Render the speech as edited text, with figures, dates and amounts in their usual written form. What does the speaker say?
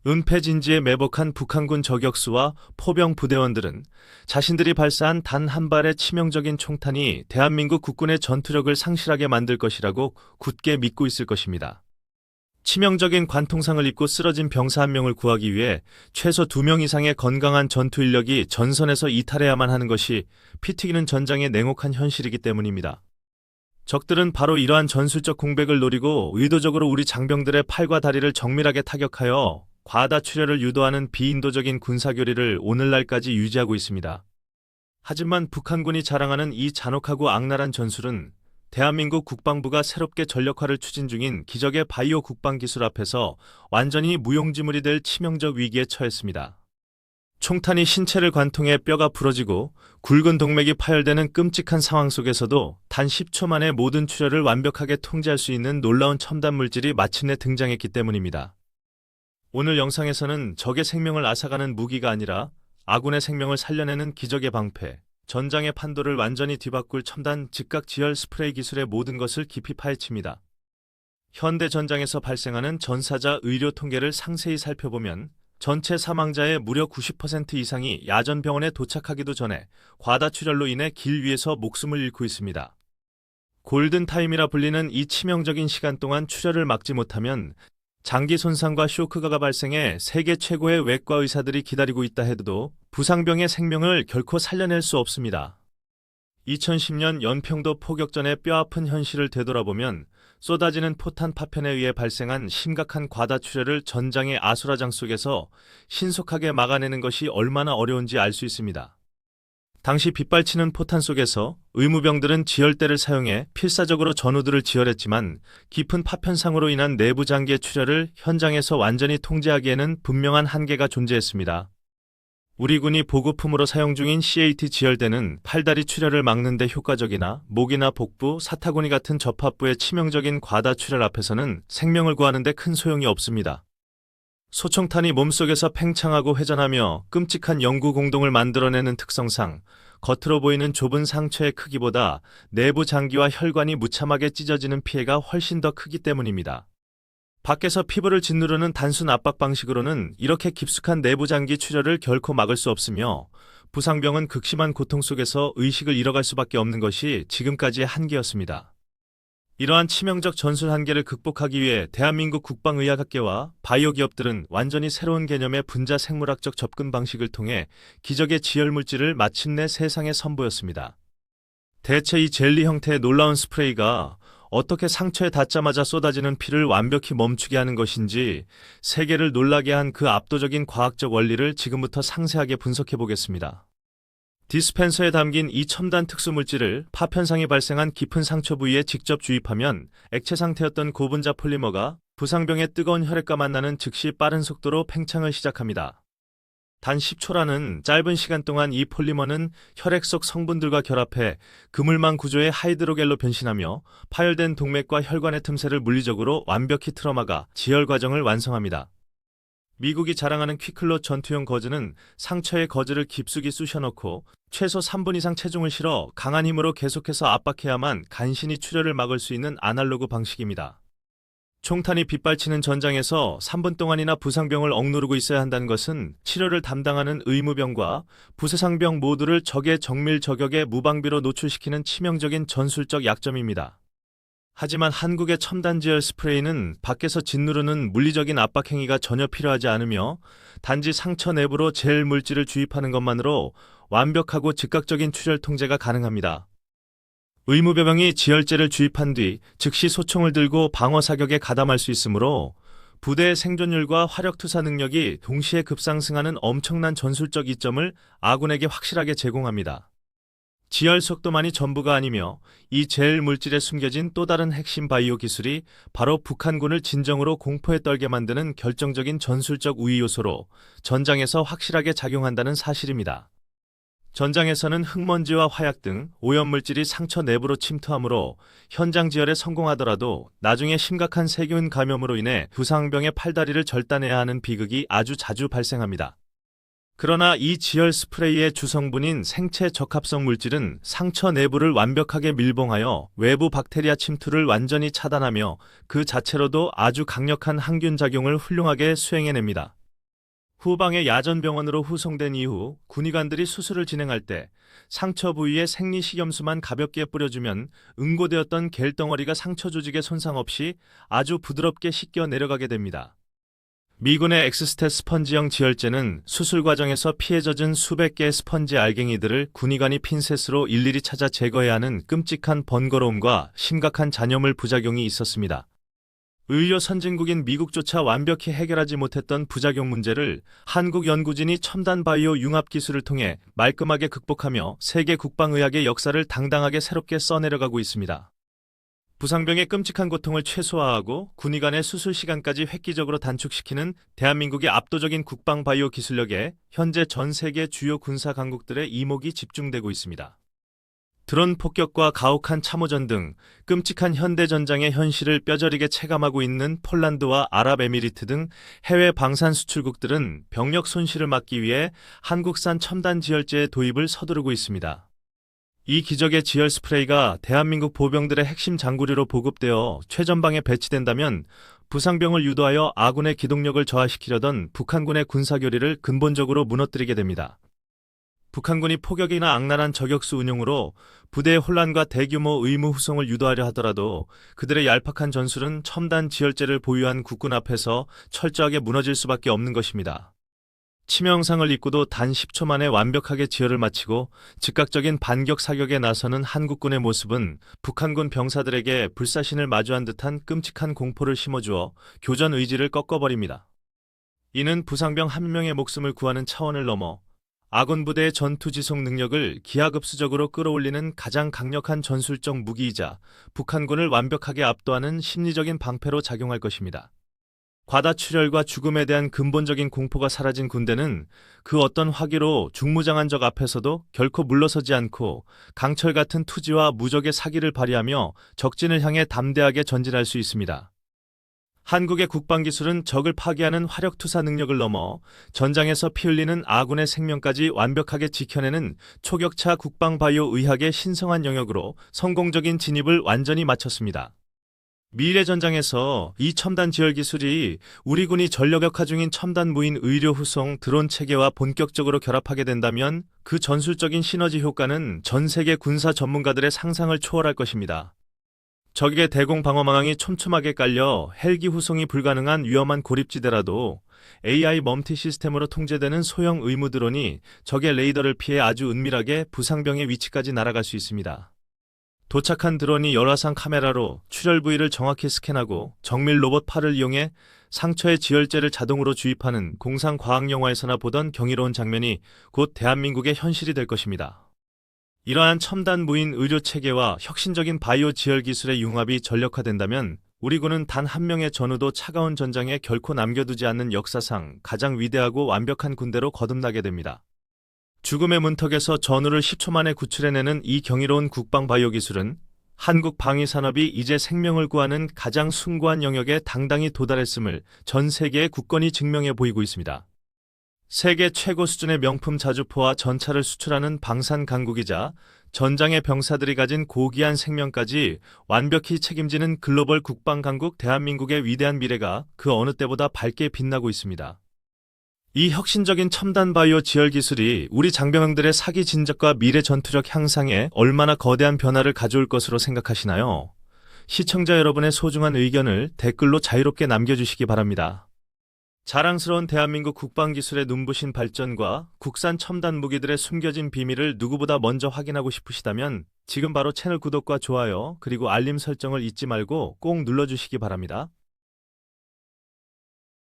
은폐진지에 매복한 북한군 저격수와 포병 부대원들은 자신들이 발사한 단 한 발의 치명적인 총탄이 대한민국 국군의 전투력을 상실하게 만들 것이라고 굳게 믿고 있을 것입니다. 치명적인 관통상을 입고 쓰러진 병사 한 명을 구하기 위해 최소 2명 이상의 건강한 전투 인력이 전선에서 이탈해야만 하는 것이 피 튀기는 전장의 냉혹한 현실이기 때문입니다. 적들은 바로 이러한 전술적 공백을 노리고 의도적으로 우리 장병들의 팔과 다리를 정밀하게 타격하여 과다출혈을 유도하는 비인도적인 군사교리를 오늘날까지 유지하고 있습니다. 하지만 북한군이 자랑하는 이 잔혹하고 악랄한 전술은 대한민국 국방부가 새롭게 전력화를 추진 중인 기적의 바이오 국방 기술 앞에서 완전히 무용지물이 될 치명적 위기에 처했습니다. 총탄이 신체를 관통해 뼈가 부러지고 굵은 동맥이 파열되는 끔찍한 상황 속에서도 단 10초 만에 모든 출혈을 완벽하게 통제할 수 있는 놀라운 첨단 물질이 마침내 등장했기 때문입니다. 오늘 영상에서는 적의 생명을 앗아가는 무기가 아니라 아군의 생명을 살려내는 기적의 방패, 전장의 판도를 완전히 뒤바꿀 첨단 즉각 지혈 스프레이 기술의 모든 것을 깊이 파헤칩니다. 현대 전장에서 발생하는 전사자 의료 통계를 상세히 살펴보면 전체 사망자의 무려 90% 이상이 야전 병원에 도착하기도 전에 과다출혈로 인해 길 위에서 목숨을 잃고 있습니다. 골든타임이라 불리는 이 치명적인 시간 동안 출혈을 막지 못하면 장기 손상과 쇼크가 발생해 세계 최고의 외과 의사들이 기다리고 있다 해도 부상병의 생명을 결코 살려낼 수 없습니다. 2010년 연평도 포격전의 뼈아픈 현실을 되돌아보면 쏟아지는 포탄 파편에 의해 발생한 심각한 과다출혈을 전장의 아수라장 속에서 신속하게 막아내는 것이 얼마나 어려운지 알 수 있습니다. 당시 빗발치는 포탄 속에서 의무병들은 지혈대를 사용해 필사적으로 전우들을 지혈했지만 깊은 파편상으로 인한 내부 장기의 출혈을 현장에서 완전히 통제하기에는 분명한 한계가 존재했습니다. 우리 군이 보급품으로 사용 중인 CAT 지혈대는 팔다리 출혈을 막는 데 효과적이나 목이나 복부, 사타구니 같은 접합부의 치명적인 과다 출혈 앞에서는 생명을 구하는 데 큰 소용이 없습니다. 소총탄이 몸속에서 팽창하고 회전하며 끔찍한 영구 공동을 만들어내는 특성상 겉으로 보이는 좁은 상처의 크기보다 내부 장기와 혈관이 무참하게 찢어지는 피해가 훨씬 더 크기 때문입니다. 밖에서 피부를 짓누르는 단순 압박 방식으로는 이렇게 깊숙한 내부 장기 출혈을 결코 막을 수 없으며 부상병은 극심한 고통 속에서 의식을 잃어갈 수밖에 없는 것이 지금까지의 한계였습니다. 이러한 치명적 전술 한계를 극복하기 위해 대한민국 국방의학학계와 바이오 기업들은 완전히 새로운 개념의 분자 생물학적 접근 방식을 통해 기적의 지혈 물질을 마침내 세상에 선보였습니다. 대체 이 젤리 형태의 놀라운 스프레이가 어떻게 상처에 닿자마자 쏟아지는 피를 완벽히 멈추게 하는 것인지 세계를 놀라게 한 그 압도적인 과학적 원리를 지금부터 상세하게 분석해 보겠습니다. 디스펜서에 담긴 이 첨단 특수물질을 파편상이 발생한 깊은 상처 부위에 직접 주입하면 액체 상태였던 고분자 폴리머가 부상병의 뜨거운 혈액과 만나는 즉시 빠른 속도로 팽창을 시작합니다. 단 10초라는 짧은 시간 동안 이 폴리머는 혈액 속 성분들과 결합해 그물망 구조의 하이드로겔로 변신하며 파열된 동맥과 혈관의 틈새를 물리적으로 완벽히 틀어막아 지혈 과정을 완성합니다. 미국이 자랑하는 퀴클롯 전투용 거즈는 상처에 거즈를 깊숙이 쑤셔넣고 최소 3분 이상 체중을 실어 강한 힘으로 계속해서 압박해야만 간신히 출혈을 막을 수 있는 아날로그 방식입니다. 총탄이 빗발치는 전장에서 3분 동안이나 부상병을 억누르고 있어야 한다는 것은 치료를 담당하는 의무병과 부세상병 모두를 적의 정밀 저격에 무방비로 노출시키는 치명적인 전술적 약점입니다. 하지만 한국의 첨단 지혈 스프레이는 밖에서 짓누르는 물리적인 압박 행위가 전혀 필요하지 않으며 단지 상처 내부로 젤 물질을 주입하는 것만으로 완벽하고 즉각적인 출혈 통제가 가능합니다. 의무병이 지혈제를 주입한 뒤 즉시 소총을 들고 방어 사격에 가담할 수 있으므로 부대의 생존율과 화력 투사 능력이 동시에 급상승하는 엄청난 전술적 이점을 아군에게 확실하게 제공합니다. 지혈 속도만이 전부가 아니며 이 젤 물질에 숨겨진 또 다른 핵심 바이오 기술이 바로 북한군을 진정으로 공포에 떨게 만드는 결정적인 전술적 우위 요소로 전장에서 확실하게 작용한다는 사실입니다. 전장에서는 흙먼지와 화약 등 오염물질이 상처 내부로 침투하므로 현장 지혈에 성공하더라도 나중에 심각한 세균 감염으로 인해 부상병의 팔다리를 절단해야 하는 비극이 아주 자주 발생합니다. 그러나 이 지혈 스프레이의 주성분인 생체 적합성 물질은 상처 내부를 완벽하게 밀봉하여 외부 박테리아 침투를 완전히 차단하며 그 자체로도 아주 강력한 항균 작용을 훌륭하게 수행해냅니다. 후방의 야전병원으로 후송된 이후 군의관들이 수술을 진행할 때 상처 부위에 생리식염수만 가볍게 뿌려주면 응고되었던 겔덩어리가 상처 조직에 손상 없이 아주 부드럽게 씻겨 내려가게 됩니다. 미군의 엑스스텟 스펀지형 지혈제는 수술 과정에서 피에 젖은 수백 개의 스펀지 알갱이들을 군의관이 핀셋으로 일일이 찾아 제거해야 하는 끔찍한 번거로움과 심각한 잔여물 부작용이 있었습니다. 의료 선진국인 미국조차 완벽히 해결하지 못했던 부작용 문제를 한국 연구진이 첨단 바이오 융합 기술을 통해 말끔하게 극복하며 세계 국방의학의 역사를 당당하게 새롭게 써내려가고 있습니다. 부상병의 끔찍한 고통을 최소화하고 군의관의 수술 시간까지 획기적으로 단축시키는 대한민국의 압도적인 국방 바이오 기술력에 현재 전 세계 주요 군사 강국들의 이목이 집중되고 있습니다. 드론 폭격과 가혹한 참호전 등 끔찍한 현대 전장의 현실을 뼈저리게 체감하고 있는 폴란드와 아랍에미리트 등 해외 방산 수출국들은 병력 손실을 막기 위해 한국산 첨단 지혈제의 도입을 서두르고 있습니다. 이 기적의 지혈 스프레이가 대한민국 보병들의 핵심 장구류로 보급되어 최전방에 배치된다면 부상병을 유도하여 아군의 기동력을 저하시키려던 북한군의 군사교리를 근본적으로 무너뜨리게 됩니다. 북한군이 포격이나 악랄한 저격수 운용으로 부대의 혼란과 대규모 의무 후송을 유도하려 하더라도 그들의 얄팍한 전술은 첨단 지혈제를 보유한 국군 앞에서 철저하게 무너질 수밖에 없는 것입니다. 치명상을 입고도 단 10초 만에 완벽하게 지혈을 마치고 즉각적인 반격 사격에 나서는 한국군의 모습은 북한군 병사들에게 불사신을 마주한 듯한 끔찍한 공포를 심어주어 교전 의지를 꺾어버립니다. 이는 부상병 한 명의 목숨을 구하는 차원을 넘어 아군 부대의 전투 지속 능력을 기하급수적으로 끌어올리는 가장 강력한 전술적 무기이자 북한군을 완벽하게 압도하는 심리적인 방패로 작용할 것입니다. 과다출혈과 죽음에 대한 근본적인 공포가 사라진 군대는 그 어떤 화기로 중무장한 적 앞에서도 결코 물러서지 않고 강철 같은 투지와 무적의 사기를 발휘하며 적진을 향해 담대하게 전진할 수 있습니다. 한국의 국방기술은 적을 파괴하는 화력투사 능력을 넘어 전장에서 피 흘리는 아군의 생명까지 완벽하게 지켜내는 초격차 국방바이오 의학의 신성한 영역으로 성공적인 진입을 완전히 마쳤습니다. 미래 전장에서 이 첨단 지혈 기술이 우리 군이 전력역화 중인 첨단 무인 의료 후송 드론 체계와 본격적으로 결합하게 된다면 그 전술적인 시너지 효과는 전 세계 군사 전문가들의 상상을 초월할 것입니다. 적에게 대공 방어망이 촘촘하게 깔려 헬기 후송이 불가능한 위험한 고립지대라도 AI 멈티 시스템으로 통제되는 소형 의무 드론이 적의 레이더를 피해 아주 은밀하게 부상병의 위치까지 날아갈 수 있습니다. 도착한 드론이 열화상 카메라로 출혈 부위를 정확히 스캔하고 정밀 로봇 팔을 이용해 상처에 지혈제를 자동으로 주입하는 공상 과학 영화에서나 보던 경이로운 장면이 곧 대한민국의 현실이 될 것입니다. 이러한 첨단 무인 의료 체계와 혁신적인 바이오 지혈 기술의 융합이 전력화된다면 우리 군은 단 한 명의 전우도 차가운 전장에 결코 남겨두지 않는 역사상 가장 위대하고 완벽한 군대로 거듭나게 됩니다. 죽음의 문턱에서 전우를 10초 만에 구출해내는 이 경이로운 국방 바이오 기술은 한국 방위 산업이 이제 생명을 구하는 가장 숭고한 영역에 당당히 도달했음을 전 세계의 국권이 증명해 보이고 있습니다. 세계 최고 수준의 명품 자주포와 전차를 수출하는 방산 강국이자 전장의 병사들이 가진 고귀한 생명까지 완벽히 책임지는 글로벌 국방 강국 대한민국의 위대한 미래가 그 어느 때보다 밝게 빛나고 있습니다. 이 혁신적인 첨단 바이오 지혈 기술이 우리 장병들의 사기 진작과 미래 전투력 향상에 얼마나 거대한 변화를 가져올 것으로 생각하시나요? 시청자 여러분의 소중한 의견을 댓글로 자유롭게 남겨주시기 바랍니다. 자랑스러운 대한민국 국방기술의 눈부신 발전과 국산 첨단 무기들의 숨겨진 비밀을 누구보다 먼저 확인하고 싶으시다면 지금 바로 채널 구독과 좋아요 그리고 알림 설정을 잊지 말고 꼭 눌러주시기 바랍니다.